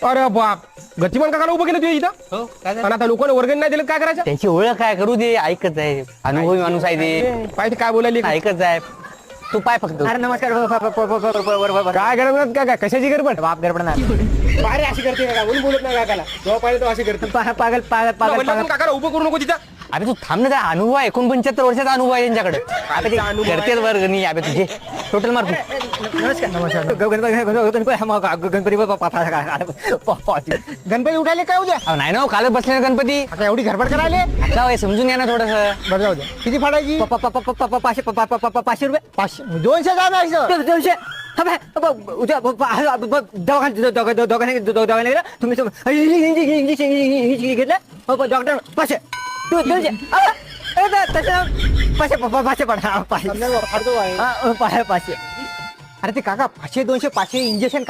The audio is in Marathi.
अरे बाप गतिमान काकाला उभं केलं तुझ्या इथं हो काय झालं? आणि आता लोकांना वर्गणी नाही दिलं काय करायचं त्यांची ओळख काय करू दे ऐकत आहे अनुभवी माणूस आहे ते पाहिजे काय बोलायली ऐकत आहे तू पाय फक्त अरे नमस्कार काय गडबड काय कशाची गडबड बाप गडबड नाही अरे अशी करते का म्हणून बोलत नाही काकाला जेव्हा पाहिजे तो अशी करते पागल पागल पागल म्हणलं पण काकाला उभं करू नको तिथं अबे तू थांब ना त्या अनुभव आहे 49 वर्षाचा अनुभव आहे त्यांच्याकडे अबे ते अनुभव आहे. करतेच वर्गणी अबे तुझे टोटल मार तू गणपती उठायले काय उद्या अहो, नाही ना हो, कालच बसले ना गणपती आता एवढी घरबड करायले आता वय समजून घ्या ना थोडस बरं जाऊ द्या किती फाडायची 500 200 जाणार 200 उद्या दवाखान्यात गेला तुम्ही इंजेक्शन घेतलं डॉक्टर 500 200 500 पडा 500 फाडतो आहे 500 अरे ते काका 500 200 500 इंजेक्शन